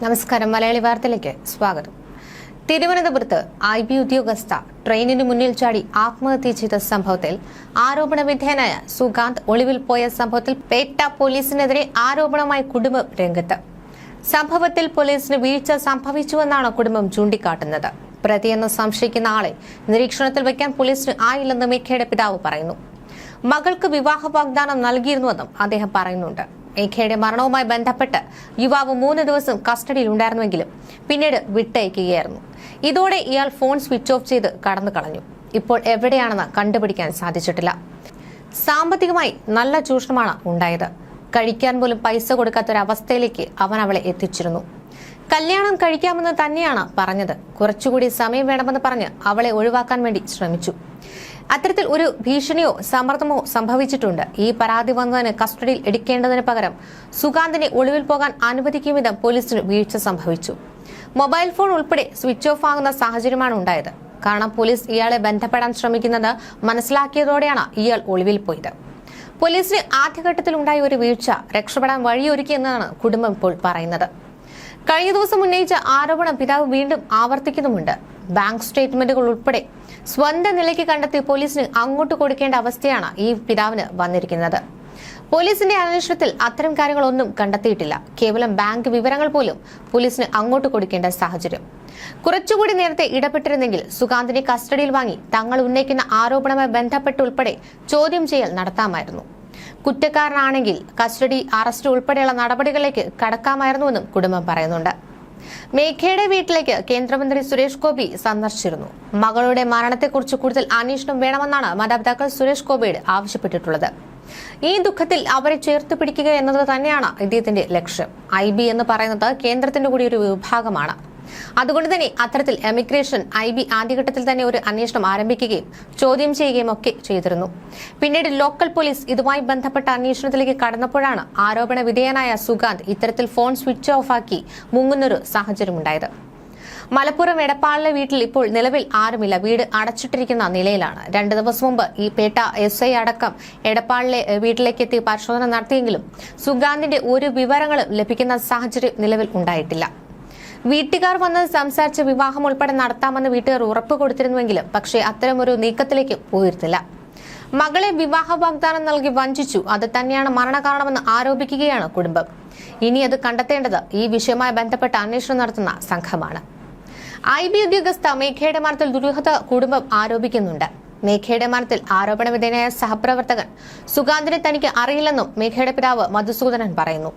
നമസ്കാരം. മലയാളി വാർത്തയിലേക്ക് സ്വാഗതം. തിരുവനന്തപുരത്ത് IB ഉദ്യോഗസ്ഥ ട്രെയിനിന് മുന്നിൽ ചാടി ആത്മഹത്യ ചെയ്ത സംഭവത്തിൽ ആരോപണ വിധേയനായ സുഗാന്ത് ഒളിവിൽ പോയ സംഭവത്തിൽ പേട്ട പോലീസിനെതിരെ ആരോപണമായി കുടുംബം രംഗത്ത്. സംഭവത്തിൽ പോലീസിന് വീഴ്ച സംഭവിച്ചുവെന്നാണ് കുടുംബം ചൂണ്ടിക്കാട്ടുന്നത്. പ്രതിയെന്ന് സംശയിക്കുന്ന ആളെ നിരീക്ഷണത്തിൽ വയ്ക്കാൻ പോലീസിന് ആയില്ലെന്ന് മേഘയുടെ പിതാവ് പറയുന്നു. മകൾക്ക് വിവാഹ വാഗ്ദാനം നൽകിയിരുന്നുവെന്നും അദ്ദേഹം പറയുന്നുണ്ട്. മേഘയുടെ മരണവുമായി ബന്ധപ്പെട്ട് യുവാവ് 3 ദിവസം കസ്റ്റഡിയിൽ ഉണ്ടായിരുന്നുവെങ്കിലും പിന്നീട് വിട്ടയക്കുകയായിരുന്നു. ഇതോടെ ഇയാൾ ഫോൺ സ്വിച്ച് ഓഫ് ചെയ്ത് കടന്നു കളഞ്ഞു. ഇപ്പോൾ എവിടെയാണെന്ന് കണ്ടുപിടിക്കാൻ സാധിച്ചിട്ടില്ല. സാമ്പത്തികമായി നല്ല ചൂഷണമാണ് ഉണ്ടായത്. കഴിക്കാൻ പോലും പൈസ കൊടുക്കാത്തൊരവസ്ഥയിലേക്ക് അവൻ അവളെ എത്തിച്ചിരുന്നു. കല്യാണം കഴിക്കാമെന്ന് തന്നെയാണ് പറഞ്ഞത്. കുറച്ചുകൂടി സമയം വേണമെന്ന് പറഞ്ഞ് അവളെ ഒഴിവാക്കാൻ വേണ്ടി ശ്രമിച്ചു. അത്തരത്തിൽ ഒരു ഭീഷണിയോ സമ്മർദ്ദമോ സംഭവിച്ചിട്ടുണ്ട്. ഈ പരാതി വന്നതിന് കസ്റ്റഡിയിൽ എടുക്കേണ്ടതിന് പകരം സുഗാന്തിനെ ഒളിവിൽ പോകാൻ അനുവദിക്കും വിധം പോലീസിന് വീഴ്ച സംഭവിച്ചു. മൊബൈൽ ഫോൺ ഉൾപ്പെടെ സ്വിച്ച് ഓഫ് ആകുന്ന സാഹചര്യമാണ് ഉണ്ടായത്. കാരണം പോലീസ് ഇയാളെ ബന്ധപ്പെടാൻ ശ്രമിക്കുന്നത് മനസ്സിലാക്കിയതോടെയാണ് ഇയാൾ ഒളിവിൽ പോയത്. പോലീസിന് ആദ്യഘട്ടത്തിൽ ഉണ്ടായ ഒരു വീഴ്ച രക്ഷപ്പെടാൻ വഴിയൊരുക്കിയെന്നാണ് കുടുംബം ഇപ്പോൾ പറയുന്നത്. കഴിഞ്ഞ ദിവസം ഉന്നയിച്ച ആരോപണം പിതാവ് വീണ്ടും ആവർത്തിക്കുന്നുമുണ്ട്. ബാങ്ക് സ്റ്റേറ്റ്മെന്റുകൾ ഉൾപ്പെടെ സ്വന്തം നിലയ്ക്ക് കണ്ടെത്തി പോലീസിന് അങ്ങോട്ട് കൊടുക്കേണ്ട അവസ്ഥയാണ് ഈ പിതാവിന് വന്നിരിക്കുന്നത്. പോലീസിന്റെ അന്വേഷണത്തിൽ അത്തരം കാര്യങ്ങളൊന്നും കണ്ടെത്തിയിട്ടില്ല. കേവലം ബാങ്ക് വിവരങ്ങൾ പോലും പോലീസിന് അങ്ങോട്ട് കൊടുക്കേണ്ട സാഹചര്യം. കുറച്ചുകൂടി നേരത്തെ ഇടപെട്ടിരുന്നെങ്കിൽ സുഗാന്തിനെ കസ്റ്റഡിയിൽ വാങ്ങി തങ്ങൾ ഉന്നയിക്കുന്ന ആരോപണവുമായി ബന്ധപ്പെട്ടുൾപ്പെടെ ചോദ്യം ചെയ്യൽ നടത്താമായിരുന്നു. കുറ്റക്കാരനാണെങ്കിൽ കസ്റ്റഡി, അറസ്റ്റ് ഉൾപ്പെടെയുള്ള നടപടികളിലേക്ക് കടക്കാമായിരുന്നുവെന്നും കുടുംബം പറയുന്നുണ്ട്. മേഘയുടെ വീട്ടിലേക്ക് കേന്ദ്രമന്ത്രി സുരേഷ് ഗോപി സന്ദർശിച്ചിരുന്നു. മകളുടെ മരണത്തെക്കുറിച്ച് കൂടുതൽ അന്വേഷണം വേണമെന്നാണ് മാതാപിതാക്കൾ സുരേഷ് ഗോപിയോട് ആവശ്യപ്പെട്ടിട്ടുള്ളത്. ഈ ദുഃഖത്തിൽ അവരെ ചേർത്ത് പിടിക്കുക എന്നത് തന്നെയാണ് ഇദ്ദേഹത്തിന്റെ ലക്ഷ്യം. IB എന്ന് പറയുന്നത് കേന്ദ്രത്തിന്റെ കൂടി ഒരു വിഭാഗമാണ്. അതുകൊണ്ട് തന്നെ അത്തരത്തിൽ എമിഗ്രേഷൻ IB ആദ്യഘട്ടത്തിൽ തന്നെ ഒരു അന്വേഷണം ആരംഭിക്കുകയും ചോദ്യം ചെയ്യുകയും ഒക്കെ ചെയ്തിരുന്നു. പിന്നീട് ലോക്കൽ പോലീസ് ഇതുമായി ബന്ധപ്പെട്ട അന്വേഷണത്തിലേക്ക് കടന്നപ്പോഴാണ് ആരോപണ വിധേയനായ സുഗാന്ത് ഇത്തരത്തിൽ ഫോൺ സ്വിച്ച് ഓഫ് ആക്കി മുങ്ങുന്നൊരു സാഹചര്യമുണ്ടായത്. മലപ്പുറം എടപ്പാളിലെ വീട്ടിൽ ഇപ്പോൾ നിലവിൽ ആരുമില്ല. വീട് അടച്ചിട്ടിരിക്കുന്ന നിലയിലാണ്. 2 ദിവസം മുമ്പ് ഈ പേട്ട SI അടക്കം എടപ്പാളിലെ വീട്ടിലേക്ക് എത്തി പരിശോധന നടത്തിയെങ്കിലും സുഗാന്തിന്റെ ഒരു വിവരങ്ങളും ലഭിക്കുന്ന സാഹചര്യം നിലവിൽ ഉണ്ടായിട്ടില്ല. വീട്ടുകാർ വന്ന് സംസാരിച്ച് വിവാഹം ഉൾപ്പെടെ നടത്താമെന്ന് വീട്ടുകാർ ഉറപ്പ് കൊടുത്തിരുന്നുവെങ്കിലും പക്ഷേ അത്തരമൊരു നീക്കത്തിലേക്ക് പോയിരുന്നില്ല. മകളെ വിവാഹ വാഗ്ദാനം നൽകി വഞ്ചിച്ചു. അത് തന്നെയാണ് മരണകാരണമെന്ന് ആരോപിക്കുകയാണ് കുടുംബം. ഇനി അത് കണ്ടെത്തേണ്ടത് ഈ വിഷയവുമായി ബന്ധപ്പെട്ട് അന്വേഷണം നടത്തുന്ന സംഘമാണ്. IB ഉദ്യോഗസ്ഥ മേഘയുടെ മരണത്തിൽ ദുരൂഹത കുടുംബം ആരോപിക്കുന്നുണ്ട്. മേഘയുടെ മരണത്തിൽ ആരോപണ വിധേയനായ സഹപ്രവർത്തകൻ സുഗാന്തിനെ തനിക്ക് അറിയില്ലെന്നും മേഘയുടെ പിതാവ് മധുസൂദനൻ പറയുന്നു.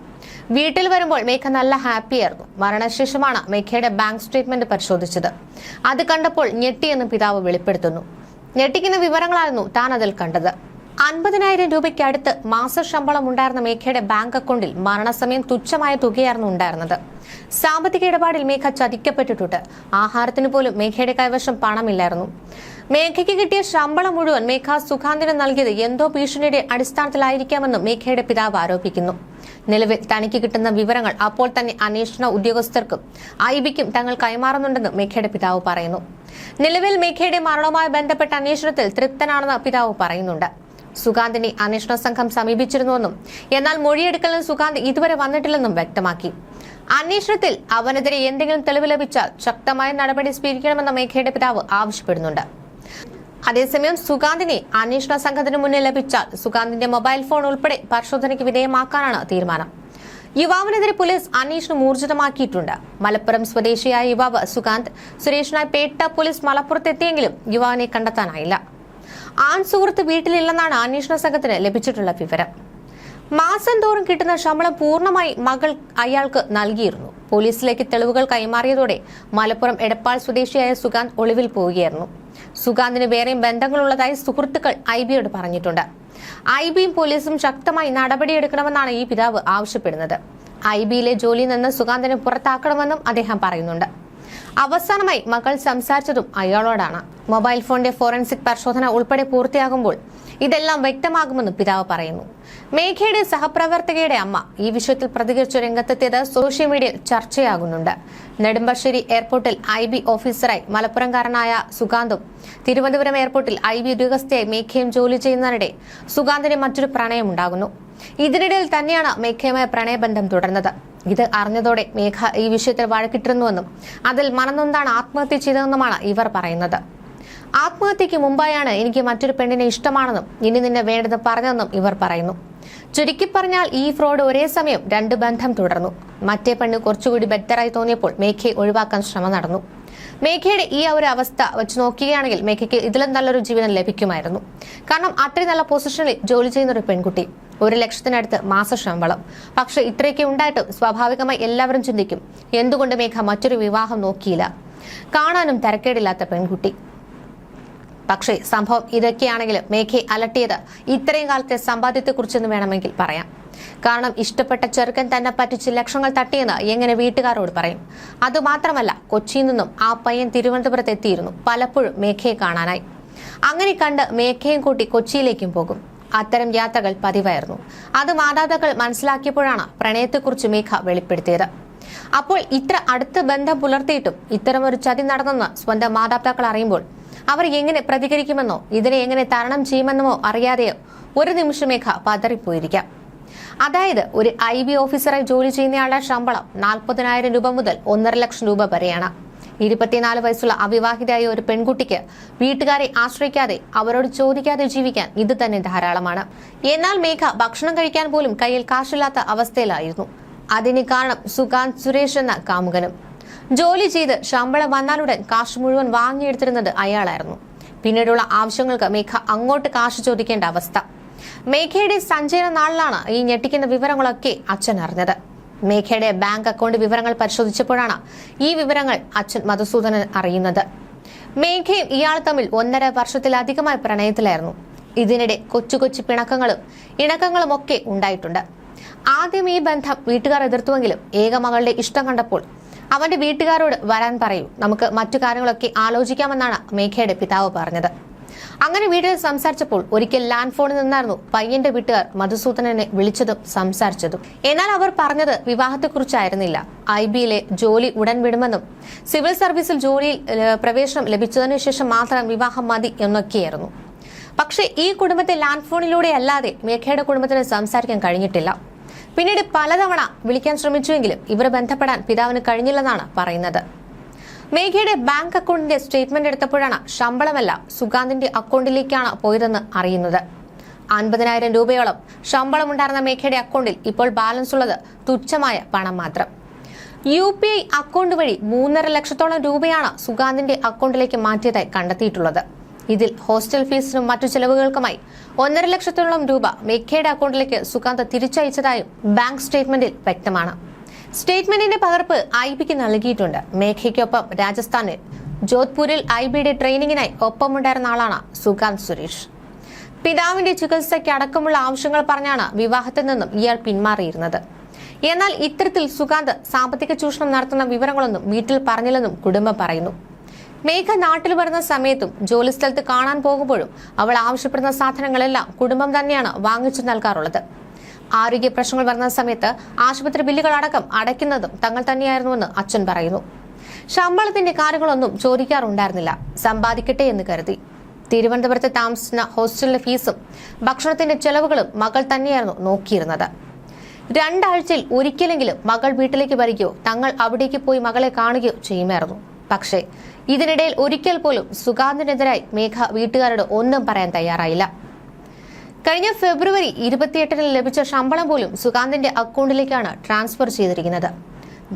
വീട്ടിൽ വരുമ്പോൾ മേഘ നല്ല ഹാപ്പിയായിരുന്നു. മരണശേഷമാണ് മേഘയുടെ ബാങ്ക് സ്റ്റേറ്റ്മെന്റ് പരിശോധിച്ചത്. അത് കണ്ടപ്പോൾ ഞെട്ടിയെന്ന് പിതാവ് വെളിപ്പെടുത്തുന്നു. ഞെട്ടിക്കുന്ന വിവരങ്ങളായിരുന്നു താൻ അതിൽ കണ്ടത്. 50,000 രൂപയ്ക്ക് അടുത്ത് മാസശമ്പളം ഉണ്ടായിരുന്ന മേഘയുടെ ബാങ്ക് അക്കൗണ്ടിൽ മരണസമയം തുച്ഛമായ തുകയായിരുന്നു ഉണ്ടായിരുന്നത്. സാമ്പത്തിക ഇടപാടിൽ മേഘ ചതിക്കപ്പെട്ടിട്ടുണ്ട്. ആഹാരത്തിന് പോലും മേഘയുടെ കൈവശം പണമില്ലായിരുന്നു. മേഘയ്ക്ക് കിട്ടിയ ശമ്പളം മുഴുവൻ മേഘ സുഗാന്തിന് നൽകിയത് എന്തോ ഭീഷണിയുടെ അടിസ്ഥാനത്തിലായിരിക്കാമെന്നും മേഘയുടെ പിതാവ് ആരോപിക്കുന്നു. നിലവിൽ തനിക്ക് കിട്ടുന്ന വിവരങ്ങൾ അപ്പോൾ തന്നെ അന്വേഷണ ഉദ്യോഗസ്ഥർക്കും IBക്കും തങ്ങൾ കൈമാറുന്നുണ്ടെന്ന് മേഘയുടെ പിതാവ് പറയുന്നു. നിലവിൽ മേഘയുടെ മരണവുമായി ബന്ധപ്പെട്ട അന്വേഷണത്തിൽ തൃപ്തനാണെന്ന് പിതാവ് പറയുന്നുണ്ട്. സുഗാന്തിനെ അന്വേഷണ സംഘം സമീപിച്ചിരുന്നുവെന്നും എന്നാൽ മൊഴിയെടുക്കലിന് സുഗാന്ത് ഇതുവരെ വന്നിട്ടില്ലെന്നും വ്യക്തമാക്കി. അന്വേഷണത്തിൽ അവനെതിരെ എന്തെങ്കിലും തെളിവ് ലഭിച്ചാൽ ശക്തമായ നടപടി സ്വീകരിക്കണമെന്ന് മേഘയുടെ പിതാവ് ആവശ്യപ്പെടുന്നുണ്ട്. അതേസമയം സുഗാന്തിനെ അന്വേഷണ സംഘത്തിന് മുന്നിൽ ലഭിച്ചാൽ സുഗാന്തിന്റെ മൊബൈൽ ഫോൺ ഉൾപ്പെടെ പരിശോധനയ്ക്ക് വിധേയമാക്കാനാണ് തീരുമാനം. യുവാവിനെതിരെ പോലീസ് അന്വേഷണം ഊർജിതമാക്കിയിട്ടുണ്ട്. മലപ്പുറം സ്വദേശിയായ യുവാവ് സുഗാന്ത് സുരേഷിനായി പേട്ട പോലീസ് മലപ്പുറത്തെത്തിയെങ്കിലും യുവാവിനെ കണ്ടെത്താനായില്ല. ആൺ സുഹൃത്ത് വീട്ടിലില്ലെന്നാണ് അന്വേഷണ സംഘത്തിന് ലഭിച്ചിട്ടുള്ള വിവരം. മാസം തോറും കിട്ടുന്ന ശമ്പളം പൂർണ്ണമായി മകൾ അയാൾക്ക് നൽകിയിരുന്നു. പോലീസിലേക്ക് തെളിവുകൾ കൈമാറിയതോടെ മലപ്പുറം എടപ്പാൾ സ്വദേശിയായ സുഗാന്ത് ഒളിവിൽ പോവുകയായിരുന്നു. സുഗാന്തിന് വേറെയും ബന്ധങ്ങളുള്ളതായി സുഹൃത്തുക്കൾ IBയോട് പറഞ്ഞിട്ടുണ്ട്. IBയും പോലീസും ശക്തമായി നടപടിയെടുക്കണമെന്നാണ് ഈ പിതാവ് ആവശ്യപ്പെടുന്നത്. IBയിലെ ജോലിയിൽ നിന്ന് സുഗാന്തിനെ പുറത്താക്കണമെന്നും അദ്ദേഹം പറയുന്നുണ്ട്. അവസാനമായി മകൾ സംസാരിച്ചതും അയാളോടാണ്. മൊബൈൽ ഫോണിന്റെ ഫോറൻസിക് പരിശോധന ഉൾപ്പെടെ പൂർത്തിയാകുമ്പോൾ ഇതെല്ലാം വ്യക്തമാകുമെന്നും പിതാവ് പറയുന്നു. മേഘയുടെ സഹപ്രവർത്തകയുടെ അമ്മ ഈ വിഷയത്തിൽ പ്രതികരിച്ചു രംഗത്തെത്തിയത് സോഷ്യൽ മീഡിയയിൽ ചർച്ചയാകുന്നുണ്ട്. നെടുമ്പാശ്ശേരി എയർപോർട്ടിൽ IB ഓഫീസറായി മലപ്പുറംകാരനായ സുഗാന്തും തിരുവനന്തപുരം എയർപോർട്ടിൽ IB ഉദ്യോഗസ്ഥയായി മേഘയും ജോലി ചെയ്യുന്നതിനിടെ സുഗാന്തിന് മറ്റൊരു പ്രണയമുണ്ടാകുന്നു. ഇതിനിടയിൽ തന്നെയാണ് മേഘയുമായി പ്രണയബന്ധം തുടർന്നത്. ഇത് അറിഞ്ഞതോടെ മേഘ ഈ വിഷയത്തിൽ വഴക്കിട്ടിരുന്നുവെന്നും അതിൽ മനംനൊന്താണ് ആത്മഹത്യ ചെയ്തതെന്നുമാണ് ഇവർ പറയുന്നത്. ആത്മഹത്യക്ക് മുമ്പായാണ് എനിക്ക് മറ്റൊരു പെണ്ണിനെ ഇഷ്ടമാണെന്നും ഇനി നിന്നെ വേണ്ടത് പറഞ്ഞതെന്നും ഇവർ പറയുന്നു. ചുരുക്കി പറഞ്ഞാൽ ഈ ഫ്രോഡ് ഒരേ സമയം രണ്ട് ബന്ധം തുടർന്നു. മറ്റേ പെണ്ണ് കുറച്ചുകൂടി ബെറ്ററായി തോന്നിയപ്പോൾ മേഘയെ ഒഴിവാക്കാൻ ശ്രമം നടന്നു. മേഘയുടെ ഈ ഒരു അവസ്ഥ വെച്ച് നോക്കുകയാണെങ്കിൽ മേഘയ്ക്ക് ഇതിലും നല്ലൊരു ജീവിതം ലഭിക്കുമായിരുന്നു. കാരണം അത്രയും നല്ല പൊസിഷനിൽ ജോലി ചെയ്യുന്ന ഒരു പെൺകുട്ടി, 1 ലക്ഷത്തിനടുത്ത് മാസ ശമ്പളം. പക്ഷെ ഇത്രയൊക്കെ ഉണ്ടായിട്ടും സ്വാഭാവികമായി എല്ലാവരും ചിന്തിക്കും, എന്തുകൊണ്ട് മേഘ മറ്റൊരു വിവാഹം നോക്കിയില്ല? കാണാനും തരക്കേടില്ലാത്ത പെൺകുട്ടി. പക്ഷേ സംഭവം ഇതൊക്കെയാണെങ്കിലും മേഘയെ അലട്ടിയത് ഇത്രയും കാലത്തെ സമ്പാദ്യത്തെക്കുറിച്ചെന്ന് വേണമെങ്കിൽ പറയാം. കാരണം ഇഷ്ടപ്പെട്ട ചെറുക്കൻ തന്നെ പറ്റിച്ച് ലക്ഷങ്ങൾ തട്ടിയെന്ന് എങ്ങനെ വീട്ടുകാരോട് പറയും? അതുമാത്രമല്ല, കൊച്ചിയിൽ നിന്നും ആ പയ്യൻ തിരുവനന്തപുരത്ത് എത്തിയിരുന്നു പലപ്പോഴും മേഘയെ കാണാനായി. അങ്ങനെ കണ്ട് മേഘയും കൂട്ടി കൊച്ചിയിലേക്കും പോകും. അത്തരം യാത്രകൾ പതിവായിരുന്നു. അത് മാതാപിതാക്കൾ മനസ്സിലാക്കിയപ്പോഴാണ് പ്രണയത്തെക്കുറിച്ച് മേഘ വെളിപ്പെടുത്തിയത്. അപ്പോൾ ഇത്ര അടുത്ത ബന്ധം പുലർത്തിയിട്ടും ഇത്തരമൊരു ചതി നടന്നെന്ന് സ്വന്തം മാതാപിതാക്കൾ അറിയുമ്പോൾ അവർ എങ്ങനെ പ്രതികരിക്കുമെന്നോ ഇതിനെ എങ്ങനെ തരണം ചെയ്യുമെന്നോ അറിയാതെയോ ഒരു നിമിഷം മേഘ പതറിപ്പോയിരിക്കാം. അതായത് ഒരു IB ഓഫീസറായി ജോലി ചെയ്യുന്നയാളുടെ ശമ്പളം 40,000 രൂപ മുതൽ 1.5 ലക്ഷം രൂപ വരെയാണ്. 24 വയസ്സുള്ള അവിവാഹിതയായ ഒരു പെൺകുട്ടിക്ക് വീട്ടുകാരെ ആശ്രയിക്കാതെ അവരോട് ചോദിക്കാതെ ജീവിക്കാൻ ഇത് തന്നെ ധാരാളമാണ്. എന്നാൽ മേഘ ഭക്ഷണം കഴിക്കാൻ പോലും കയ്യിൽ കാശില്ലാത്ത അവസ്ഥയിലായിരുന്നു. അതിന് കാരണം സുഗാന്ത് സുരേഷ് എന്ന കാമുകനും. ജോലി ചെയ്ത് ശമ്പളം വന്നാലുടൻ കാശ് മുഴുവൻ വാങ്ങിയെടുത്തിരുന്നത് അയാളായിരുന്നു. പിന്നീടുള്ള ആവശ്യങ്ങൾക്ക് മേഘ അങ്ങോട്ട് കാശ് ചോദിക്കേണ്ട അവസ്ഥ. മേഘയുടെ സഞ്ചയന നാളിലാണ് ഈ ഞെട്ടിക്കുന്ന വിവരങ്ങളൊക്കെ അച്ഛൻ അറിഞ്ഞത്. മേഘയുടെ ബാങ്ക് അക്കൗണ്ട് വിവരങ്ങൾ പരിശോധിച്ചപ്പോഴാണ് ഈ വിവരങ്ങൾ അച്ഛൻ മധുസൂദനൻ അറിയുന്നത്. മേഘയും ഇയാൾ തമ്മിൽ 1.5 വർഷത്തിലധികമായി പ്രണയത്തിലായിരുന്നു. ഇതിനിടെ കൊച്ചു കൊച്ചു പിണക്കങ്ങളും ഇണക്കങ്ങളും ഒക്കെ ഉണ്ടായിട്ടുണ്ട്. ആദ്യം ഈ ബന്ധം വീട്ടുകാർ എതിർത്തുവെങ്കിലും ഏകമകളുടെ ഇഷ്ടം കണ്ടപ്പോൾ അവന്റെ വീട്ടുകാരോട് വരാൻ പറയൂ, നമുക്ക് മറ്റു കാര്യങ്ങളൊക്കെ ആലോചിക്കാമെന്നാണ് മേഘയുടെ പിതാവ് പറഞ്ഞത്. അങ്ങനെ വീട്ടിൽ സംസാരിച്ചപ്പോൾ ഒരിക്കൽ ലാൻഡ് ഫോണിൽ നിന്നായിരുന്നു പയ്യന്റെ വീട്ടുകാർ മധുസൂദനനെ വിളിച്ചതും സംസാരിച്ചതും. എന്നാൽ അവർ പറഞ്ഞത് വിവാഹത്തെക്കുറിച്ചായിരുന്നില്ല. IBയിലെ ജോലി ഉടൻ വിടുമെന്നും സിവിൽ സർവീസിൽ ജോലിയിൽ പ്രവേശനം ലഭിച്ചതിനു ശേഷം മാത്രം വിവാഹം മതി എന്നൊക്കെയായിരുന്നു. പക്ഷേ ഈ കുടുംബത്തെ ലാൻഡ് ഫോണിലൂടെ അല്ലാതെ മേഘയുടെ കുടുംബത്തിന് സംസാരിക്കാൻ കഴിഞ്ഞിട്ടില്ല. പിന്നീട് പലതവണ വിളിക്കാൻ ശ്രമിച്ചുവെങ്കിലും ഇവർ ബന്ധപ്പെടാൻ പിതാവിന് കഴിഞ്ഞില്ലെന്നാണ് പറയുന്നത്. മേഘയുടെ ബാങ്ക് അക്കൗണ്ടിന്റെ സ്റ്റേറ്റ്മെന്റ് എടുത്തപ്പോഴാണ് ശമ്പളമല്ല സുഗാന്തിന്റെ അക്കൗണ്ടിലേക്കാണ് പോയതെന്ന് അറിയുന്നത്. 50,000 രൂപയോളം ശമ്പളമുണ്ടായിരുന്ന മേഘയുടെ അക്കൗണ്ടിൽ ഇപ്പോൾ ബാലൻസ് ഉള്ളത് തുച്ഛമായ പണം മാത്രം. UPI അക്കൗണ്ട് വഴി 3.5 ലക്ഷത്തോളം രൂപയാണ് സുഗാന്തിന്റെ അക്കൗണ്ടിലേക്ക് മാറ്റിയതായി കണ്ടെത്തിയിട്ടുള്ളത്. ഇതിൽ ഹോസ്റ്റൽ ഫീസിനും മറ്റു ചെലവുകൾക്കുമായി 1.5 ലക്ഷത്തോളം രൂപ മേഘയുടെ അക്കൗണ്ടിലേക്ക് സുഗാന്ത് തിരിച്ചയച്ചതായും ബാങ്ക് സ്റ്റേറ്റ്മെന്റിൽ വ്യക്തമാണ്. സ്റ്റേറ്റ്മെന്റിന്റെ പകർപ്പ് IBക്ക് നൽകിയിട്ടുണ്ട്. മേഘയ്ക്കൊപ്പം രാജസ്ഥാനിൽ ജോധ്പൂരിൽ IBയുടെ ട്രെയിനിങ്ങിനായി ഒപ്പമുണ്ടായിരുന്ന ആളാണ് സുഗാന്ത് സുരേഷ്. പിതാവിന്റെ ചികിത്സയ്ക്ക് അടക്കമുള്ള ആവശ്യങ്ങൾ പറഞ്ഞാണ് വിവാഹത്തിൽ നിന്നും ഇയാൾ പിന്മാറിയിരുന്നത്. എന്നാൽ ഇത്തരത്തിൽ സുഗാന്ത് സാമ്പത്തിക ചൂഷണം നടത്തുന്ന വിവരങ്ങളൊന്നും വീട്ടിൽ പറഞ്ഞില്ലെന്നും കുടുംബം പറയുന്നു. മേഘ നാട്ടിൽ വരുന്ന സമയത്തും ജോലി സ്ഥലത്ത് കാണാൻ പോകുമ്പോഴും അവൾ ആവശ്യപ്പെടുന്ന സാധനങ്ങളെല്ലാം കുടുംബം തന്നെയാണ് വാങ്ങിച്ചു നൽകാറുള്ളത്. ആരോഗ്യ പ്രശ്നങ്ങൾ വരുന്ന സമയത്ത് ആശുപത്രി ബില്ലുകൾ അടക്കം അടയ്ക്കുന്നതും തങ്ങൾ തന്നെയായിരുന്നുവെന്ന് അച്ഛൻ പറയുന്നു. ശമ്പളത്തിന്റെ കാര്യങ്ങളൊന്നും ചോദിക്കാറുണ്ടായിരുന്നില്ല, സമ്പാദിക്കട്ടെ എന്ന് കരുതി. തിരുവനന്തപുരത്ത് താമസിക്കുന്ന ഹോസ്റ്റലിലെ ഫീസും ഭക്ഷണത്തിന്റെ ചെലവുകളും മകൾ തന്നെയായിരുന്നു നോക്കിയിരുന്നത്. 2 ആഴ്ചയിൽ ഒരിക്കലെങ്കിലും മകൾ വീട്ടിലേക്ക് വരികയോ തങ്ങൾ അവിടേക്ക് പോയി മകളെ കാണുകയോ ചെയ്യുമായിരുന്നു. പക്ഷേ ഇതിനിടയിൽ ഒരിക്കൽ പോലും സുഗാന്തിനെതിരായി മേഘ വീട്ടുകാരോട് ഒന്നും പറയാൻ തയ്യാറായില്ല. കഴിഞ്ഞ ഫെബ്രുവരി 28-ന് ലഭിച്ച ശമ്പളം പോലും സുഗാന്തിന്റെ അക്കൗണ്ടിലേക്കാണ് ട്രാൻസ്ഫർ ചെയ്തിരിക്കുന്നത്.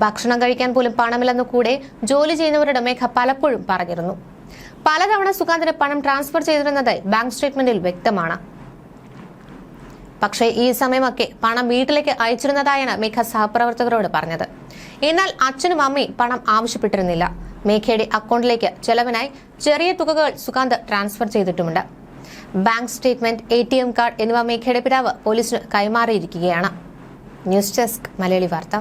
ഭക്ഷണം കഴിക്കാൻ പോലും പണമില്ലെന്ന് കൂടെ ജോലി ചെയ്യുന്നവരുടെ മേഘ പലപ്പോഴും പറഞ്ഞിരുന്നു. പലതവണ സുഗാന്തിന് പണം ട്രാൻസ്ഫർ ചെയ്തിരുന്നതായി ബാങ്ക് സ്റ്റേറ്റ്മെന്റിൽ വ്യക്തമാണ്. പക്ഷേ ഈ സമയമൊക്കെ പണം വീട്ടിലേക്ക് അയച്ചിരുന്നതായാണ് മേഘ സഹപ്രവർത്തകരോട് പറഞ്ഞത്. എന്നാൽ അച്ഛനും അമ്മയും പണം ആവശ്യപ്പെട്ടിരുന്നില്ല. മേഘയുടെ അക്കൗണ്ടിലേക്ക് ചെലവിനായി ചെറിയ തുകകൾ സുഗാന്ത് ട്രാൻസ്ഫർ ചെയ്തിട്ടുമുണ്ട്. ബാങ്ക് സ്റ്റേറ്റ്മെന്റ്, ATM കാർഡ് എന്നിവ മേഘയുടെ പിതാവ് പോലീസിന് കൈമാറിയിരിക്കുകയാണ്. ന്യൂസ് ഡെസ്ക് മലയാളി വാർത്ത.